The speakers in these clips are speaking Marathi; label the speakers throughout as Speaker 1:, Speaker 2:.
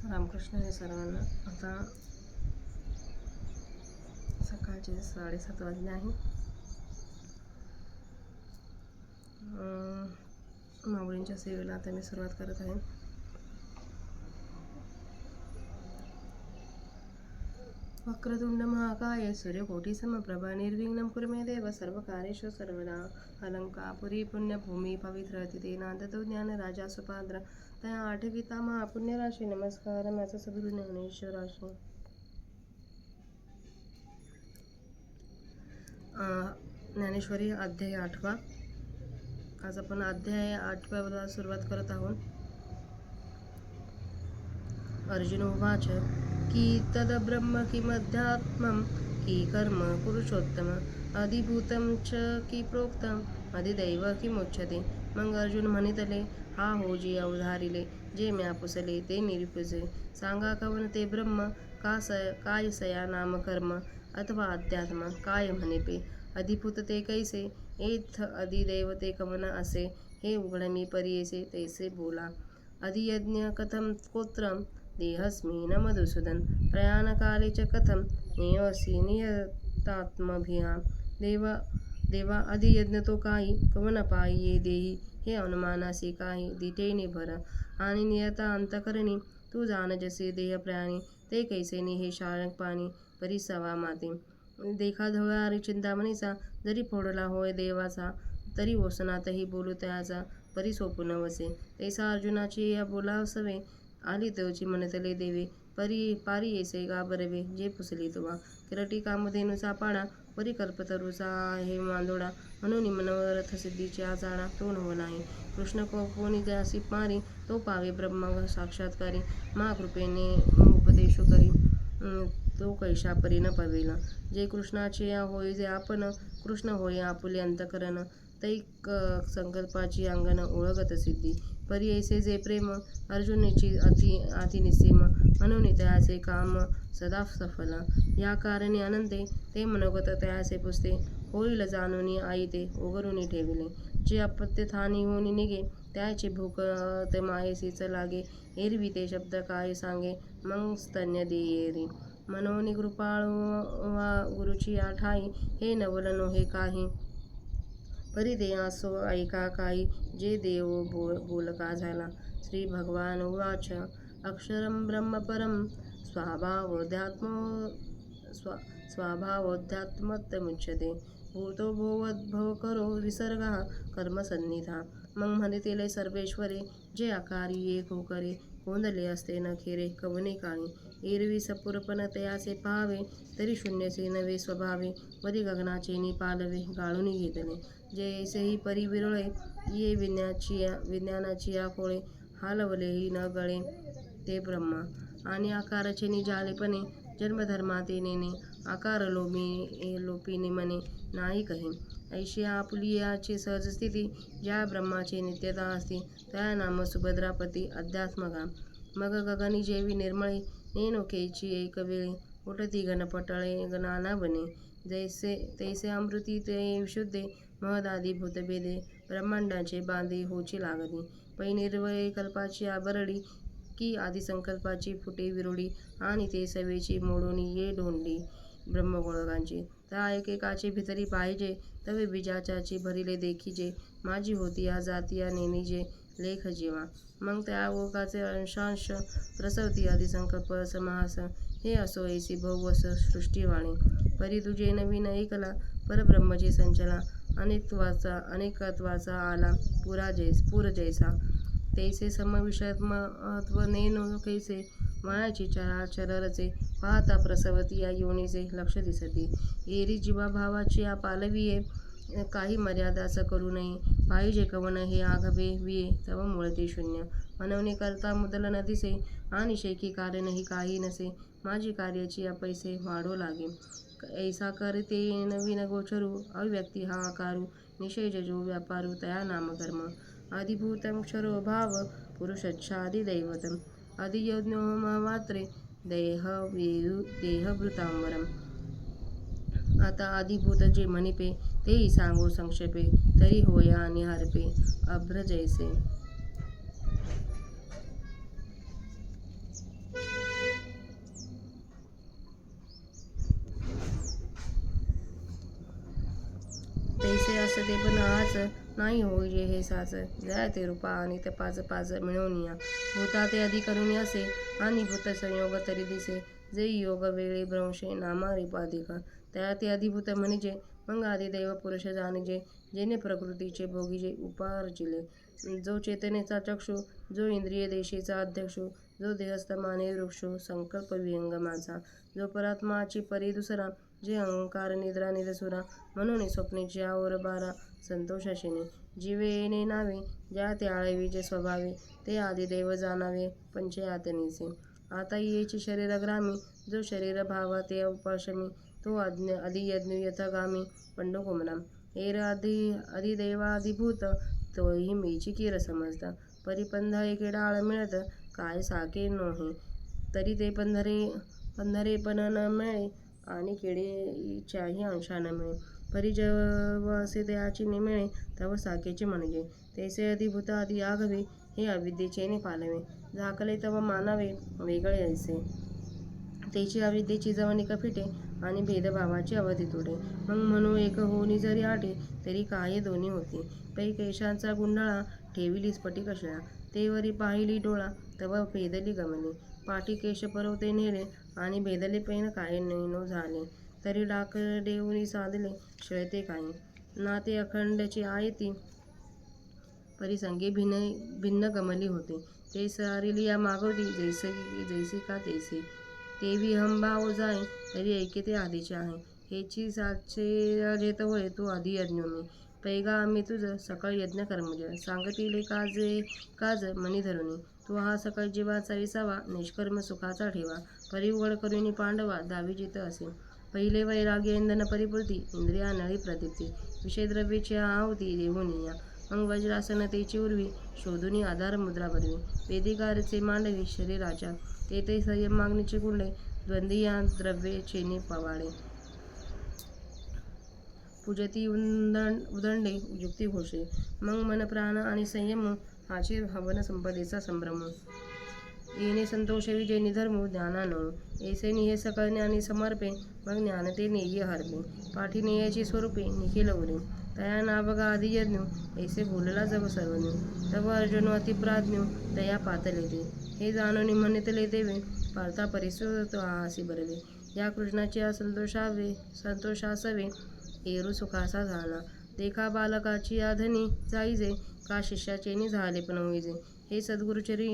Speaker 1: रामकृष्ण हे सर्वांना. आता सकाळचे 7:30 वाजले आहे. माऊलींच्या सेवेला आता मी सुरुवात करत आहे. वक्रतुंड महाकाय सूर्यकोटी समप्रभा निर्विघ्नं कुरु मे देव सर्वकार्येषु सर्वदा. अलंकापुरी पुण्यभूमी पवित्र तिथे नांदतो ज्ञान राजा सुपाद्र. त्या आठविता महापुण्यराशी नमस्कार माझा सद्गुरु ज्ञानेश्वराशी. ज्ञानेश्वरी अध्याय 8. आज आपण अध्याय 8 सुरुवात करत आहोत. अर्जुन उवाच की तद ब्रह्म किमध्यात्मं की कर्म पुरुषोत्तम अधिभूतं च की प्रोक्तम अधिदैव किमुच्यते. मग अर्जुन म्हणितले, हा हो जी अवधारिले जे म्या पुसले ते निरूपिसे. सांगा कवन ते ब्रह्म काय सया नाम कर्म अथवा अध्यात्म काय म्हणेपे. अधिभूत ते कैसे एथ अधिदैव ते कवन असे. हे उघड मी परियेसे तैसे बोला. अधियज्ञ कथम कोत्रम देहस्मी न मधुसूदन प्रयाणकाले च कथम नियोसी नियतात्मभिया. देवा अधियज्ञ तो काही कवन पायी ये देही. हे अनुमानासी काही दिटेने भर आणि नियता अंतकरणी तू जाण जसे देह प्राणी ते कैसे नि हे शाळक पाणी परिसवा माते. देखा धवळारी चिंतामणीचा जरी फोडला होय देवाचा तरी वसनातही बोलू त्याचा परिसोपून वसे. तैसा अर्जुनाची या बोलावसवे आली तोची म्हणतले देवे पारी येसे गाबरवे जे पुसली तुवा. किरटी कामधेनुचा पाडा परिकल्पतरुचा आहे मांदोडा म्हणून मनोरथ सिद्धीच्या जाणा तो नव नाही. कृष्ण कोणी त्यासी मारी तो पावे ब्रह्म साक्षात्कारी. महाकृपेने उपदेशो करी तो कैशा परी न पवेल. जे कृष्णाचे या होय जे आपण कृष्ण होय आपुले अंतकरण तैक संकल्पाची अंगण ओळखत सिद्धी. परी ऐसे जे प्रेम अर्जुनीची अति निसीम म्हणून त्याचे काम सदा सफल. या कारणे अनंते ते मनोगत त्याचे पुसते होईल जाणून आई ते उगरून ठेविले. जे अपत्य थानी होऊन निघे त्याची भूक ते मायेसीच लागे. एरवी ते शब्द काय सांगे मग स्तन्य देयेरी. मनोनी कृपाळू गुरुची आठाई हे नवल नोहे काही. परी ते असो ऐका काही जे देव बोलका झाला. श्री भगवान उवाच अक्षरं ब्रह्म परं स्वभावोऽध्यात्मतमुच्यते. भूतो भोवद्भव करो विसर्गः कर्मसन्निधा. मग म्हणितेले सर्वेश्वरे जे आकारी एक हो करे गोंधले असते न खेरे कवने काळी. एरवी सपूरपण तयाचे पाहावे तरी शून्यसे नवे स्वभावे. वरी गगनाचे नि पालवे गाळून घेतले जैसेही परी विरळे ये विज्ञानाची आखोळे. हालवलेही न गळे ते ब्रह्म आणि आकाराचे नि जालेपणे. जन्मधर्माते नेने आकार लोपिने मने नाही कहे. ऐशी आपुली याची सहज स्थिती ज्या ब्रह्माची नित्यता असती त्या नाम सुभद्रापती अध्यात्मका. मग गगनी जेवी निर्मळे नेनोकेची एक वेळे उठती घनपटळे नाना बने. तैसे अमृती ते विशुद्धे महदादी भूतभेदे ब्रह्मांडाचे बांधे होची लागती. पै निर्वय कल्पाची आबरडी की आदिसंकल्पाची फुटे विरोडी आणि ते सवेची मोडून ये ढोंडी ब्रह्मगोळकांची. त्या एकेकाचे भितरी पाहिजे तवे बीजाचाची भरिले देखीजे. माझी होती या जाती या नेनिजे लेख जीवा. मग त्या ओकाचे अंशांश प्रसवती आदिसंकल्प समास. हे असो ऐसी बहुवस सृष्टीवाणी. परी तुझे नवीन ऐकला परब्रह्मचे संचला. अनेकत्वाचा आला पूर जैसा. तैसे समविषयत्व नेनो कैसे मायाची चराचर रचे. पाहता प्रसवती या योनीचे लक्ष दिसती. एरी जीवा भावाची या पालविये काही मर्यादाच करू नये. पाहिजे कवन हे आघवे विये तव मूळते शून्य. मनवणे करता मुदल न दिसे आणि शैकी कारणही काही नसे. माझी कार्याची या पैसे वाढो लागे. ऐसा करते नवीन गोचरू अव्यक्ती हा आकारू. निषेज जो व्यापारू तया नामकर्म. अधिभूतं क्षरो भाव पुरुषच्छादिदैवतम्. अधियज्ञो मात्रे देहभृतांबरम्. आता अधिभूत जे म्हणिपे तेही सांगो संक्षेपे तरी होया निहारपे अभ्र जैसे. असते पण आज नाही होई जे हे साच जया ते रूपा आणि ते पाच पाच मिळवून या भूता ते आधी करून असे आणि भूत संयोग तरी दिसे जे योग वेळे भ्रंशे नामारी पादिका त्या ते अधिभूत म्हणजे मग आदिदैव पुरुष जाणजे जेणे प्रकृतीचे भोगीजे उपार्जिले जो चेतनेचा चक्षु जो इंद्रिय देशीचा अध्यक्षु जो देहस्थ माने वृक्षो संकल्प विहंग माझा जो परात्माची परी दुसरा जे अहंकार निद्रा निरसुरा म्हणून स्वप्नेची आवर बारा संतोषाशिने जीवे येणे नावे ज्या ते आळवीचे स्वभावे ते आदिदेव जाणावे पंचयातनीचे आता येची शरीर ग्रामी जो शरीर भावा ते उपाशमी तो अधियज्ञ यथगामी पंडुकुमरा हेर अधिदेवाधिभूत तोही मीची कीर समजता परिपंधा एके डाळ मिळत काय साके नोहे तरी ते पंधरे पण न मिळे आणि केळीच्याही अंशा न मिळे परी जेव्हा असे त्याची मिळे तेव्हा साकेचे म्हणजे तैसे अधिभूत आधी आगवे हे अविद्येचे पालवे झाकले तेव्हा मानावे वेगळे ऐसे त्याची अविद्येची जवनिका फिटे आणि भेदभावाची अवधी तोडे मग म्हणू एक होनी जरी आटे तरी काय दोन्ही होते पै केशांचा गुंडाळा ठेविली स्फटिक कशळा तेवरी पाहिली डोळा तव भेदली गमने पाठी केश परवते नेले आणि भेदले पैन काय नैनो झाले तरी डाक देऊनी साधले श्वेते काही ना ते अखंडची आयती परिसंगी भिन्न गमली होते ते सारिली या मागवती जैसे का तैसे तेवी हंभाव जाय तरी ऐके ते आधीचे आहे हेची साचे जेत होय तू आधी यज्ञ मी पैगा आम्ही तुझ सकाळ यज्ञ कर्मज सांगतीले काज मनी धरुणी तू हा सकाळ जीवाचा विसावा निष्कर्म सुखाचा ठेवा परी उघड करुणी पांडवा दावी जित असे पहिले वैराग्य इंधन परिपूर्ती इंद्रिया नळी प्रदीप्ती विषयद्रव्येची आहुती देऊन या मग वज्रासन तेची उर्वी शोधुनी आधार मुद्रा भरवी वेदिकारचे मांडवी शरीराच्या ते संयम मागणीचे कुंडे द्वंद्विया द्रव्ये चेनी पवाडे पूजती उदंडे युक्ती घोषे मग मन प्राण आणि संयम हाचे हवन संपदेचा संभ्रम येणे संतोष विजय निधर्म ज्ञानानो ऐसे निहे सकळणे आणि समर्पे मग ज्ञान ते नेय हरपे पाठी नेयाची स्वरूपे निखिल उरे तया नावगा आधी यज्ञ ऐसे बोलला जग सर्वज्ञ तव अर्जुन अतिप्राज्ञ तया पातले ते हे जाणून म्हणितले देवे पार्था परिसुत आसी बरवे या कृष्णाची संतोषासवे एरू सुखासा झाला देखा बालकाची आधनी जाईजे का शिष्याचे झाले पण होईजे हे सद्गुरुचरी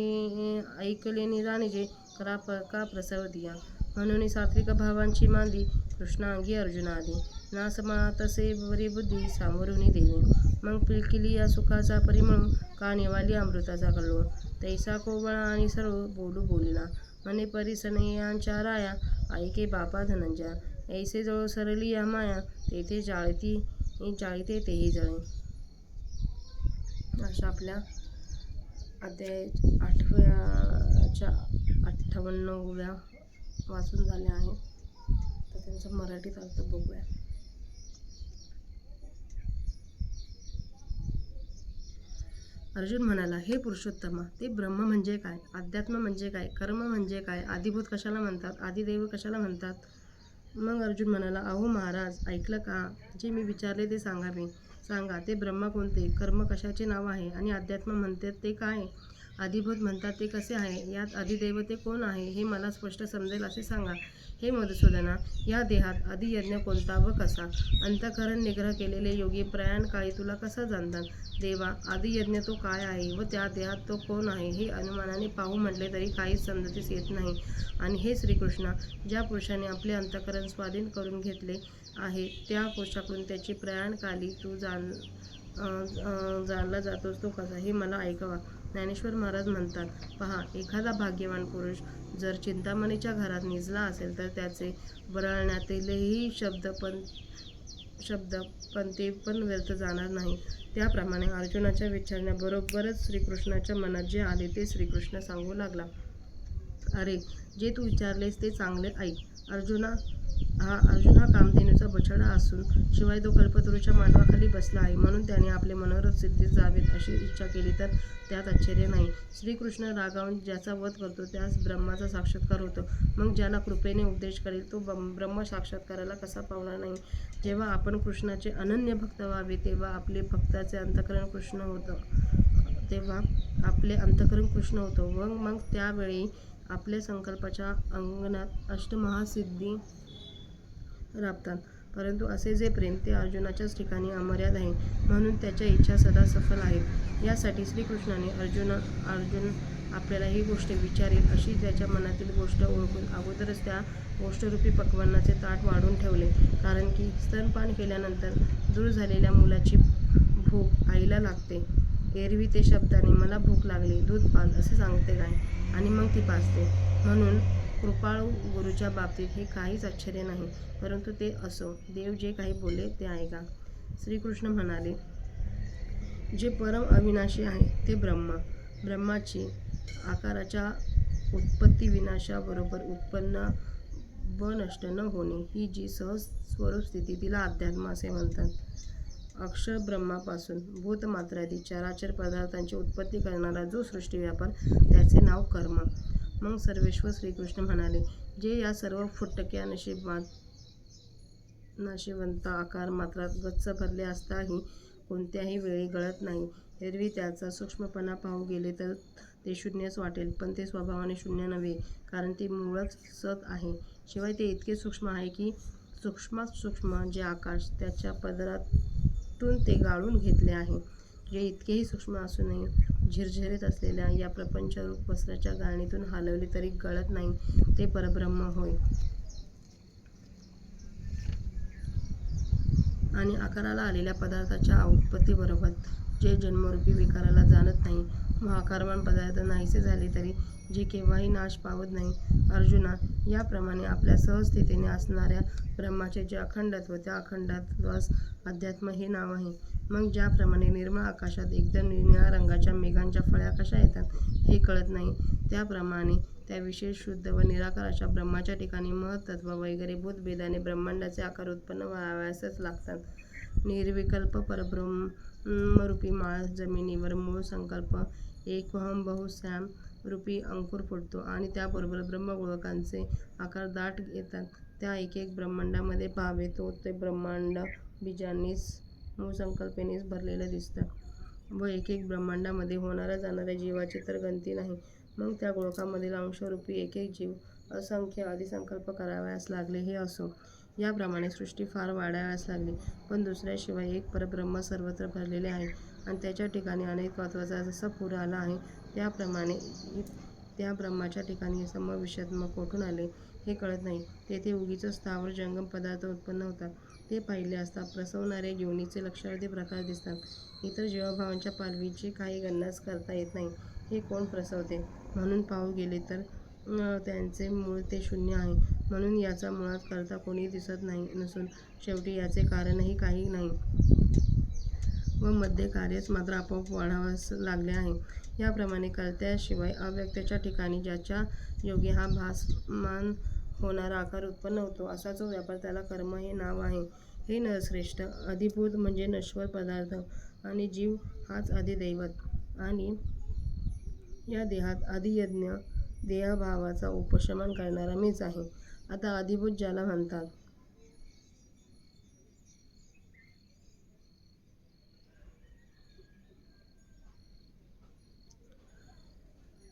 Speaker 1: ऐकले जाणीजे का प्रसवतिया म्हणून सात्विक भावांची मांदी कृष्णांगी अर्जुनादी नासमा तसे बरी बुद्धी सामोरुनी देवी मग पिलकिली या सुखाचा परिमळ का निवाली अमृताचा कल्लोळ तैसा कोवळा आणि सर्व बोलिला मने परिसनयांच्या राया ऐके बापा धनंजया ऐसे जळो सरली या माया तेथे जाळीते तेही जळे. अशा आपल्या अध्याय 8व्या 58व्या वाचून झाल्या आहे. तर त्यांचा मराठीत अर्थ बघूया. अर्जुन म्हणाला, हे पुरुषोत्तमा, ते ब्रह्म म्हणजे काय, अध्यात्म म्हणजे काय, कर्म म्हणजे काय, आदिभूत कशाला म्हणतात, आदिदेव कशाला म्हणतात. मग अर्जुन म्हणाला, अहो महाराज, ऐकलं का, जे मी विचारले ते सांगा. ते ब्रह्म कोणते, कर्म कशाचे नाव आहे, आणि अध्यात्म म्हणतात ते काय, आदिभूत म्हणतात ते कसे आहे, यात आदिदेव ते कोण आहे, हे मला स्पष्ट समजेल असे सांगा. हे मधुसूदना, या देहात आदियज्ञ कोणता व कसा, अंतःकरण निग्रह केलेले योगी प्रयाणकाळी तुला कसा जाणतात. देवा, आदियज्ञ तो काय आहे व त्या देहात तो कोण आहे, हे अनुमानाने पाहू म्हटले तरी काहीच समजतीस येत नाही. आणि हे श्रीकृष्णा, ज्या पुरुषाने आपले अंतःकरण स्वाधीन करून घेतले आहे त्या पुरुषाकडून त्याची प्रयाणकाली तू जाणला जातोस तो कसा, हे मला ऐकवा. ज्ञानेश्वर महाराज म्हणतात, पहा, एखादा भाग्यवान पुरुष जर चिंतामणीच्या घरात निजला असेल तर त्याचे बरळण्यातीलही शब्द पण ते पण व्यर्थ जाणार नाही. त्याप्रमाणे अर्जुनाच्या विचारण्याबरोबरच श्रीकृष्णाच्या मनात जे आले ते श्रीकृष्ण सांगू लागला. अरे, जे तू विचारलेस ते चांगले ऐक. अर्जुना, अर्जुन हा कामधेनूचा बछडा असून शिवाय तो कल्पतरूच्या मांडवाखाली बसला आहे, म्हणून त्याने आपले मनोरथ सिद्धीस जावेत अशी इच्छा केली तर त्यात आश्चर्य नाही. श्रीकृष्ण रागावून ज्याचा वध करतो त्यास ब्रह्माचा साक्षात्कार होतो. मग ज्याला कृपेने उपदेश करेल तो ब्रह्म साक्षात्काराला कसा पावणार नाही. जेव्हा आपण कृष्णाचे अनन्य भक्त व्हावे तेव्हा आपले अंतःकरण कृष्ण होतं व मग त्यावेळी आपल्या संकल्पाच्या अंगणात अष्टमहासिद्धी राबतात. परंतु असे जे प्रेम ते अर्जुनाच्याच ठिकाणी अमर्याद आहे, म्हणून त्याच्या इच्छा सदा सफल आहेत. यासाठी श्रीकृष्णाने अर्जुन आपल्याला ही गोष्ट विचारेल अशी त्याच्या मनातील गोष्ट ओळखून अगोदरच त्या गोष्टरूपी पक्वान्नाचे ताट वाढून ठेवले. कारण की स्तनपान केल्यानंतर दूर झालेल्या मुलाची भूक आईला लागते. एरवी ते शब्दाने मला भूक लागली, दूध पाज असे सांगते गाय आणि मग ती पाजते. म्हणून कृपाळू गुरुच्या बाबतीत हे काहीच आश्चर्य नाही. परंतु ते असो, देव जे काही बोलले ते ऐका. श्रीकृष्ण म्हणाले, जे परम अविनाशी आहे ते ब्रह्माची आकाराच्या उत्पत्ती विनाशाबरोबर उत्पन्न व नष्ट न होणे ही जी सहज स्वरूप स्थिती तिला अध्यात्म असे म्हणतात. अक्षर ब्रह्मापासून भूतमात्रादी चराचर पदार्थांची उत्पत्ती करणारा जो सृष्टी व्यापार त्याचे नाव कर्म. मग सर्वेश्वर श्रीकृष्ण म्हणाले, जे या सर्व फुटक्या नशिवंत आकार मात्रात गच्च भरले असताही कोणत्याही वेळी गळत नाही. एरवी त्याचा सूक्ष्मपणा पाहू गेले तर ते शून्यच वाटेल, पण ते स्वभावाने शून्य नव्हे, कारण ते मूळच सत आहे. शिवाय ते इतके सूक्ष्म आहे की सूक्ष्मात सूक्ष्म जे आकाश त्याच्या पदरातून ते गाळून घेतले आहे. जे इतकेही सूक्ष्म असूनही झिरझिरीत असलेल्या या प्रपंचरूप वस्त्राच्या गाळणीतून हलवले तरी गळत नाही, ते परब्रह्म होय. आणि आकाराला आलेल्या पदार्थाच्या उत्पत्तीबरोबर जे जन्मरूपी विकाराला जाणत नाही व आकारवान पदार्थ नाहीसे झाले तरी जे केव्हाही नाश पावत नाही. अर्जुना, याप्रमाणे आपल्या सहस्थितीने असणाऱ्या ब्रह्माचे जे अखंडत्व त्या अखंडत्वास अध्यात्म हे नाव आहे. मग ज्याप्रमाणे निर्मळ आकाशात एकदम निळ्या रंगाच्या मेघांच्या फळ्या कशा येतात हे कळत नाही, त्याप्रमाणे त्या विशेष शुद्ध व निराकार अशा ब्रह्माच्या ठिकाणी महत्तत्व वगैरे भूतभेदाने ब्रह्मांडाचे आकार उत्पन्न व्हावयासच लागतात. निर्विकल्प परब्रह्मरूपी माळ जमिनीवर मूळ संकल्प एकोहम बहुश्याम रूपी अंकुर फुटतो आणि त्याबरोबर ब्रह्मगोलकांचे आकार दाट येतात. त्या एक ब्रह्मांडामध्ये पाहावे ते ब्रह्मांड बीजांनीच मूळसंकल्पेनेच भरलेलं दिसतं व एक ब्रह्मांडामध्ये होणाऱ्या जाणाऱ्या जीवाची तर गणती नाही. मग त्या गोलकामधील अंशरूपी एक जीव असंख्य आदिसंकल्प करावयास लागले. हे असो, याप्रमाणे सृष्टी फार वाढावयास लागली, पण दुसऱ्याशिवाय एक परब्रह्म सर्वत्र भरलेले आहे आणि त्याच्या ठिकाणी अनेकत्वाचा जसा पूर आला आहे त्याप्रमाणे त्या ब्रह्माच्या ठिकाणी समविषयात्म कोठून आले हे कळत नाही. तेथे उगीच स्थावर जंगम पदार्थ उत्पन्न होतात. ते पाहिले असता प्रसवणाऱ्या योनीचे लक्षावधी प्रकार दिसतात. इतर जीवभावांच्या पालवीची काही गणनाच करता येत नाही. हे कोण प्रसवते म्हणून पाहू गेले तर त्यांचे मूळ ते शून्य आहे. म्हणून याचा मुळात करता कोणी दिसत नसून शेवटी याचे कारणही काही नाही व मध्ये कार्यच मात्र आपोआप वाढावयास लागले आहे. याप्रमाणे कर्त्याशिवाय अव्यक्ताच्या ठिकाणी ज्याच्या योगे हा भासमान होणारा आकार उत्पन्न होतो असा जो व्यापार त्याला कर्म हे नाव आहे. हे नरश्रेष्ठ, अधिभूत म्हणजे नश्वर पदार्थ आणि जीव हाच अधिदैवत आणि या देहात अधियज्ञ देहभावाचा उपशमन करणारा मीच आहे. आता अधिभूत ज्याला म्हणतात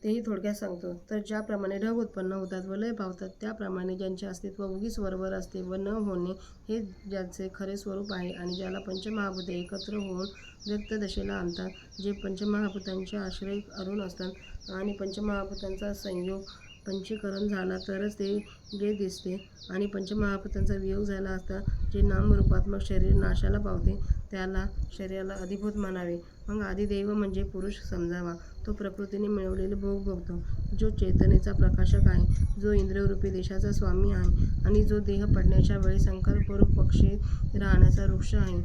Speaker 1: तेही थोडक्यात सांगतो. तर ज्याप्रमाणे ढग उत्पन्न होतात व लय पावतात त्याप्रमाणे ज्यांचे अस्तित्व उगीच वरवर असते व न होणे हे ज्याचे खरे स्वरूप आहे आणि ज्याला पंचमहाभूते एकत्र होऊन व्यक्तदशेला आणतात, जे पंचमहाभूतांचे आश्रय अरुण असतात आणि पंचमहाभूतांचा संयोग पंचीकरण झाला तरच ते जे दिसते आणि पंचमहाभूतांचा वियोग झाला असता जे नामरूपात्मक शरीर नाशाला पावते त्याला शरीराला अधिभूत म्हणावे. मग आदिदैव म्हणजे पुरुष समजावा. तो प्रकृतीने मिळवलेले भोग भोगतो, जो चेतनेचा प्रकाशक आहे, जो इंद्रियरूपी देशाचा स्वामी आहे आणि जो देह पडण्याच्या वेळी संकल्परूप पक्षी राहण्याचा वृक्ष आहे,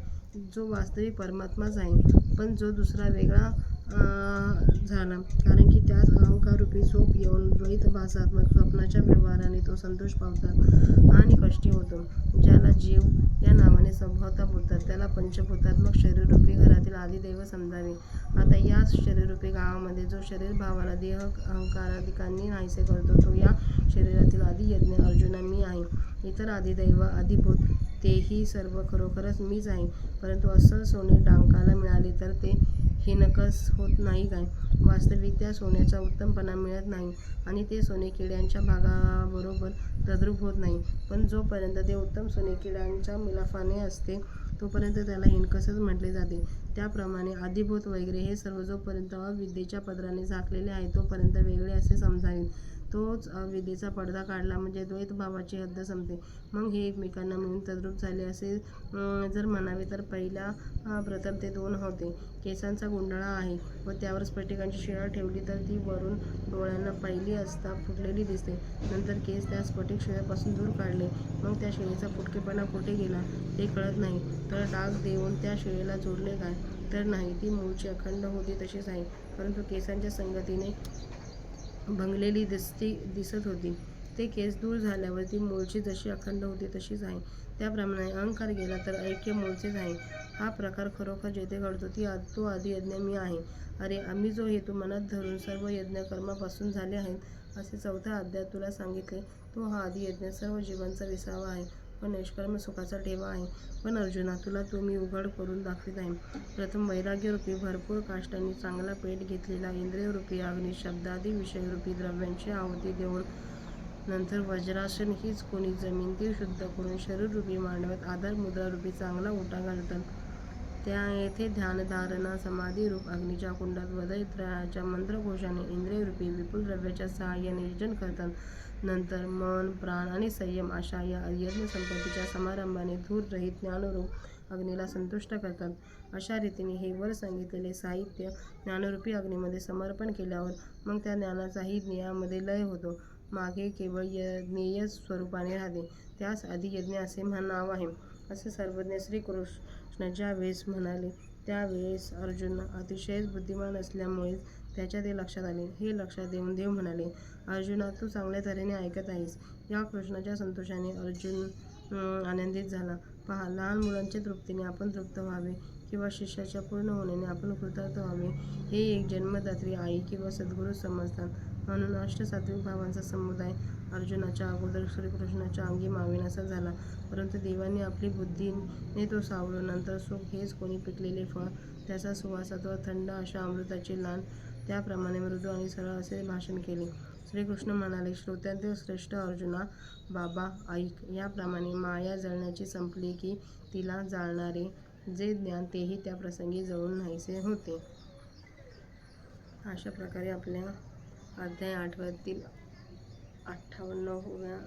Speaker 1: जो वास्तविक परमात्माच आहे, पण जो दुसरा वेगळा झाला कारण की त्यास अहंकाररूपी झोप येऊन द्वैत भासात्मक स्वप्नाच्या व्यवहाराने तो संतोष पावतात आणि कष्टी होतो. ज्याला जीव या नावाने संबोधता बोलतात त्याला पंचभूतात्मक शरीररूपी घरातील आदिदैव समजावे. आता या शरीररूपी गावामध्ये जो शरीर भावाला देह अहंकारादिकांनी नाहीसे करतो तो या शरीरातील आदियज्ञ अर्जुना मी आहे. इतर आदिदैव आदिभूत तेही सर्व खरोखरच मीच आहे. परंतु अस्सल सोने डांकाला मिळाले तर ते हिणकस होत नाही काय? वास्तविक त्या सोन्याचा उत्तमपणा मिळत नाही आणि ते सोने किड्यांच्या भागाबरोबर तद्रूप होत नाही. पण जोपर्यंत ते उत्तम सोने किड्यांच्या मिलाफाने असते तोपर्यंत त्याला हिणकसच म्हटले जाते. त्याप्रमाणे आदिभूत वगैरे हे सर्व जोपर्यंत अविद्येच्या पदराने झाकलेले आहे तोपर्यंत वेगळे असे समजावेत. तोच अविद्येचा पडदा काढला म्हणजे द्वैतभावाची हद्द संपते. मग हे एकमेकांना मिळून तद्रूप झाले असे जर म्हणावे तर पहिल्या प्रथम ते दोन होते. केसांचा गुंडाळा आहे व त्यावर स्फटिकांची शिळा ठेवली तर ती वरून डोळ्यांना पहिली असता फुटलेली दिसते. नंतर केस त्या स्फटिक शिळेपासून दूर काढले मग त्या शिळेचा फुटकेपणा कुठे गेला ते कळत नाही. तर डाग देऊन त्या शिळेला जोडले काय? तर नाही, ती मूळची अखंड होती तशीच आहे, परंतु केसांच्या संगतीने भंगलेली दिसत होती. ते केस दूर झाल्यावर ती मूळची जशी अखंड होती तशीच आहे. त्याप्रमाणे अहंकार गेला तर ऐक्य मूळचेच आहे. हा प्रकार खरोखर जेथे घडतो तो आदियज्ञ मी आहे. अरे, आम्ही जो हेतू मनात धरून सर्व यज्ञ कर्मापासून झाले आहेत असे 4था अध्याय तुला सांगितले तो हा आदियज्ञ सर्व जीवांचा विसावा आहे व निष्कर्म सुखाचा ठेवा आहे. पण अर्जुना, तुला तो मी उघड करून दाखवित आहे. प्रथम वैराग्यरूपी भरपूर काष्टांनी चांगला पेट घेतलेला इंद्रियरूपी अग्नी शब्दादी विषयरूपी द्रव्यांची आहुती देऊन नंतर वज्रासन हीच कोणी जमीन ती शुद्ध करून शरीररूपी मांडव्यात आधार मुद्रारूपी चांगला ओटा घालतात. त्या येथे ध्यानधारणा समाधीरूप अग्नीच्या कुंडात वदैत्रयाच्या मंत्रघोषाने इंद्रियरूपी विपुल द्रव्याच्या सहाय्याने यजन करतात. नंतर मन, प्राण आणि संयम अशा या यज्ञसंपत्तीच्या समारंभाने धूर-रहित ज्ञानरूप अग्नीला संतुष्ट करतात. अशा रीतीने हे वर सांगितलेले साहित्य ज्ञानरूपी अग्नीमध्ये समर्पण केल्यावर मग त्या ज्ञानाचाही ज्ञेयामध्ये लय होतो. मागे केवळ ज्ञेय स्वरूपाने राहते. त्यास आदियज्ञ असे नाव आहे. असे सर्वज्ञ श्रीकृष्ण ज्या वेळेस म्हणाले त्यावेळेस अर्जुन अतिशयच बुद्धिमान असल्यामुळेच त्याच्या ते लक्षात आले. हे लक्षात येऊन देव म्हणाले, अर्जुना, तू चांगल्या तऱ्हेने ऐकत आहेस. या कृष्णाच्या संतोषाने अर्जुन आनंदित झाला. पहा, लहान मुलांच्या तृप्तीने आपण तृप्त व्हावे किंवा शिष्याच्या पूर्ण होण्याने आपण कृतार्थ व्हावे हे एक जन्मदात्री आई किंवा सद्गुरू समजतात. म्हणून अष्टसात्विक भावांचा समुदाय अर्जुनाच्या अगोदर श्रीकृष्णाच्या अंगी मावेनासा झाला. परंतु देवांनी आपली बुद्धीने तो सावरून नंतर सुख हेच कोणी पिकलेले फळ, त्याचा सुवास अथवा थंड अशा अमृताची लाट त्याप्रमाणे मृदू आणि सरळ असे भाषण केले. श्रीकृष्ण म्हणाले, श्रोत्यांतील श्रेष्ठ अर्जुना, बाबा ऐक. याप्रमाणे माया जळण्याची संपली की तिला जाळणारे जे ज्ञान तेही त्या प्रसंगी जळून नाहीसे होते. अशा प्रकारे आपल्या अध्याय 8व्यातील 58व्या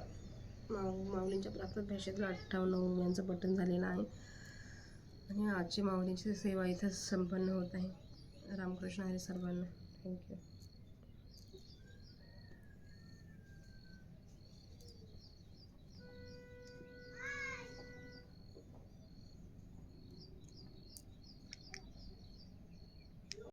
Speaker 1: माऊलींच्या प्राप्त भाषेतील 58 ओव्यांचं पठण झालेलं आहे आणि आजची माऊलींची सेवा इथं संपन्न होत आहे. रामकृष्ण हरी सर्वांना. थँक्यू.